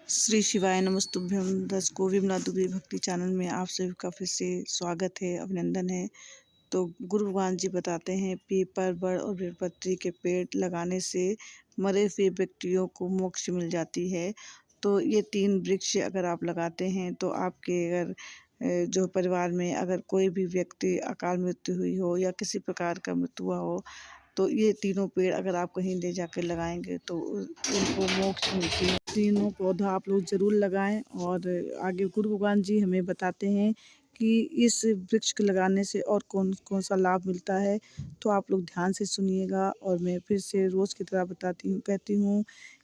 श्री शिवाय नमस्तुभ्यं। दर्शकों, विमला दुबे भक्ति चैनल में आप सभी का फिर से स्वागत है, अभिनंदन है। तो गुरु भगवान जी बताते हैं पीपल, बड़ और बेलपत्री के पेड़ लगाने से मरे हुए व्यक्तियों को मोक्ष मिल जाती है। तो ये 3 वृक्ष अगर आप लगाते हैं तो आपके अगर जो परिवार में अगर कोई भी व्यक्ति अकाल मृत्यु हुई हो या किसी प्रकार का मृत्यु हुआ हो, तो ये तीनों पेड़ अगर आप कहीं ले जाकर लगाएंगे तो उनको मोक्ष मिलती है। तीनों पौधा आप लोग ज़रूर लगाएं। और आगे गुरु भगवान जी हमें बताते हैं कि इस वृक्ष को लगाने से और कौन कौन सा लाभ मिलता है। तो आप लोग ध्यान से सुनिएगा। और मैं फिर से रोज़ की तरह कहती हूँ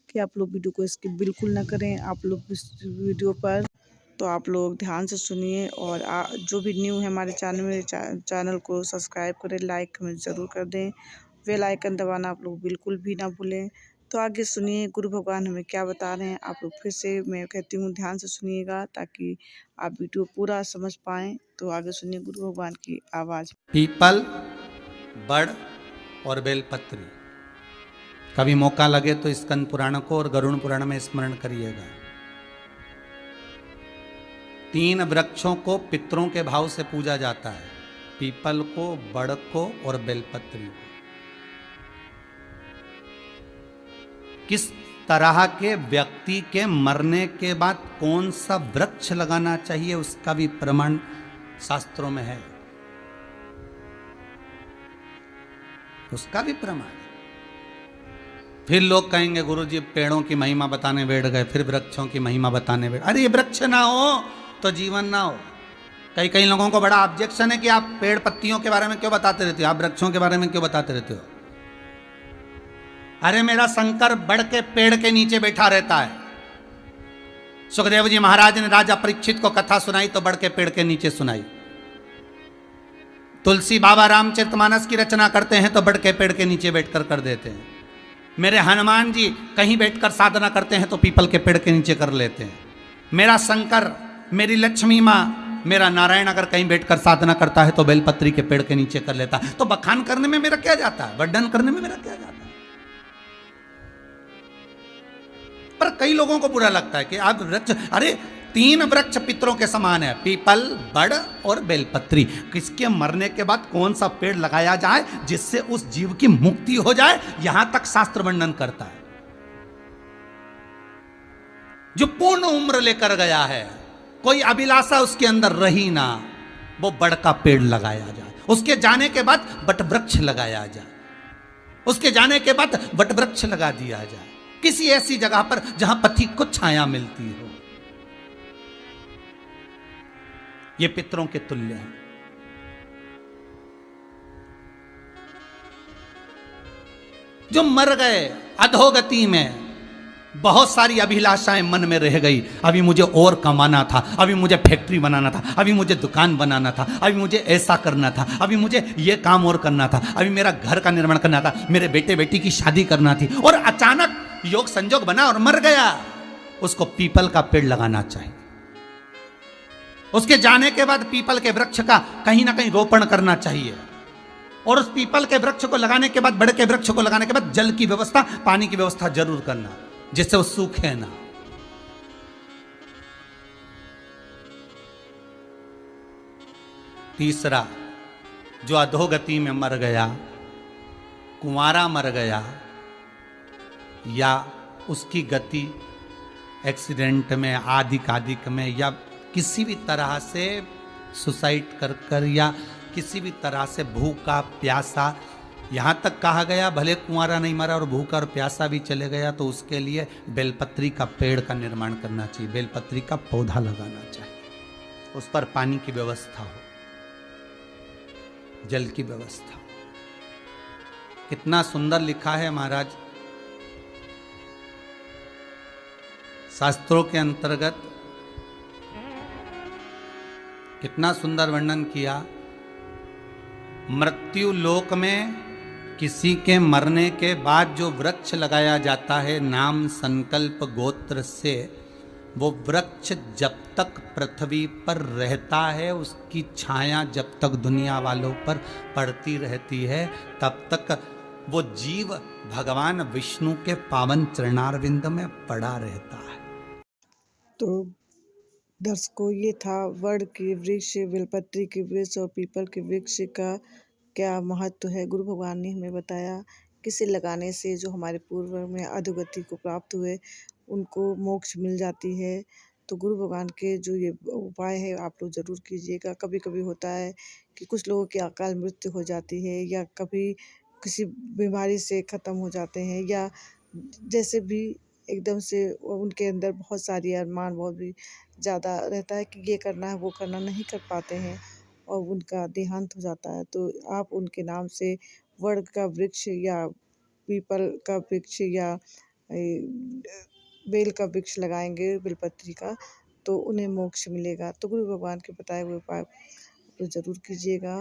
कि आप लोग वीडियो को स्किप बिल्कुल ना करें। आप लोग इस वीडियो पर तो आप लोग ध्यान से सुनिए। और जो भी न्यू है हमारे चैनल को सब्सक्राइब करें, लाइक कमेंट ज़रूर कर दें। बेल आइकन दबाना आप लोग बिल्कुल भी ना भूलें। तो आगे सुनिए गुरु भगवान हमें क्या बता रहे हैं। आप लोग फिर से मैं कहती हूँ ध्यान से सुनिएगा ताकि आप वीडियो पूरा समझ पाएँ। तो आगे सुनिए गुरु भगवान की आवाज़। पीपल, बड़ और बेलपत्री। कभी मौका लगे तो स्कंद पुराण को और गरुड़ पुराण में स्मरण करिएगा। 3 वृक्षों को पितरों के भाव से पूजा जाता है, पीपल को, बड़ को और बेलपत्री को। किस तरह के व्यक्ति के मरने के बाद कौन सा वृक्ष लगाना चाहिए उसका भी प्रमाण शास्त्रों में है, उसका भी प्रमाण। फिर लोग कहेंगे गुरुजी पेड़ों की महिमा बताने बैठ गए, फिर वृक्षों की महिमा बताने बैठ। अरे ये वृक्ष ना हो तो जीवन ना हो। कई लोगों को बड़ा ऑब्जेक्शन है कि आप पेड़ पत्तियों के बारे में क्यों बताते रहते हो, आप वृक्षों के बारे में क्यों बताते रहते हो। अरे मेरा शंकर बड़ के पेड़ के नीचे बैठा रहता है। सुखदेव जी महाराज ने राजा परीक्षित को कथा सुनाई तो बड़ के पेड़ के नीचे सुनाई। तुलसी बाबा रामचरितमानस की रचना करते हैं तो बड़ के पेड़ के नीचे बैठकर कर देते हैं। मेरे हनुमान जी कहीं बैठकर साधना करते हैं तो पीपल के पेड़ के नीचे कर लेते हैं। मेरा शंकर, मेरी लक्ष्मी माँ, मेरा नारायण अगर कहीं बैठकर साधना करता है तो बेलपत्री के पेड़ के नीचे कर लेता है। तो बखान करने में मेरा क्या जाता है, वर्णन करने में मेरा क्या जाता है। पर कई लोगों को बुरा लगता है कि आप वृक्ष, अरे 3 वृक्ष पितरों के समान है, पीपल, बड़ और बेलपत्री। किसके मरने के बाद कौन सा पेड़ लगाया जाए जिससे उस जीव की मुक्ति हो जाए, यहां तक शास्त्र वर्णन करता है। जो पूर्ण उम्र लेकर गया है, कोई अभिलाषा उसके अंदर रही ना, वो बड़ का पेड़ लगाया जाए। उसके जाने के बाद वट वृक्ष लगाया जाए। उसके जाने के बाद वट वृक्ष लगा दिया जाए किसी ऐसी जगह पर जहां पथिक को छाया मिलती हो। ये पितरों के तुल्य है। जो मर गए अधोगति में, बहुत सारी अभिलाषाएं मन में रह गई। अभी मुझे और कमाना था, अभी मुझे फैक्ट्री बनाना था, अभी मुझे दुकान बनाना था, अभी मुझे ऐसा करना था, अभी मुझे ये काम और करना था, अभी मेरा घर का निर्माण करना था, मेरे बेटे बेटी की शादी करना थी, और अचानक योग संजोग बना और मर गया। उसको पीपल का पेड़ लगाना चाहिए। उसके जाने के बाद पीपल के वृक्ष का कहीं ना कहीं रोपण करना चाहिए। और उस पीपल के वृक्ष को लगाने के बाद, बड़े के वृक्ष को लगाने के बाद जल की व्यवस्था, पानी की व्यवस्था जरूर करना, जिससे वो सूखे ना। तीसरा, जो अधोगति में मर गया, कुंवारा मर गया, या उसकी गति एक्सीडेंट में, आदिक में, या किसी भी तरह से सुसाइड कर या किसी भी तरह से भूखा प्यासा, यहाँ तक कहा गया भले कुंवारा नहीं मरा और भूखा और प्यासा भी चले गया तो उसके लिए बेलपत्री का पेड़ का निर्माण करना चाहिए, बेलपत्री का पौधा लगाना चाहिए। उस पर पानी की व्यवस्था हो, जल की व्यवस्था हो। कितना सुंदर लिखा है महाराज शास्त्रों के अंतर्गत, कितना सुंदर वर्णन किया। मृत्यु लोक में किसी के मरने के बाद जो वृक्ष लगाया जाता है नाम संकल्प गोत्र से, वो वृक्ष जब तक पृथ्वी पर रहता है, उसकी छाया जब तक दुनिया वालों पर पड़ती रहती है, तब तक वो जीव भगवान विष्णु के पावन चरणारविंद में पड़ा रहता है। तो दर्शकों, ये था वड के वृक्ष, बेलपत्री के वृक्ष और पीपल के वृक्ष का क्या महत्व है। गुरु भगवान ने हमें बताया किसे लगाने से जो हमारे पूर्व में अधोगति को प्राप्त हुए उनको मोक्ष मिल जाती है। तो गुरु भगवान के जो ये उपाय है आप लोग ज़रूर कीजिएगा। कभी कभी होता है कि कुछ लोगों की अकाल मृत्यु हो जाती है या कभी किसी बीमारी से ख़त्म हो जाते हैं या जैसे भी एकदम से उनके अंदर बहुत सारी अरमान बहुत भी ज़्यादा रहता है कि ये करना है वो करना नहीं कर पाते हैं और उनका देहांत हो जाता है। तो आप उनके नाम से वड का वृक्ष या पीपल का वृक्ष या बेल का वृक्ष लगाएंगे, बेलपत्री का, तो उन्हें मोक्ष मिलेगा। तो गुरु भगवान के बताए हुए उपाय तो ज़रूर कीजिएगा।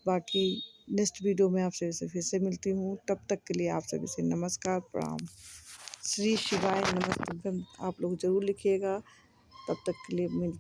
बाकी नेक्स्ट वीडियो में आपसे फिर से मिलती हूँ। तब तक के लिए आप सभी से नमस्कार, प्रणाम। श्री शिवाय नमस्तुभ्यम आप लोग ज़रूर लिखिएगा। तब तक के लिए मिल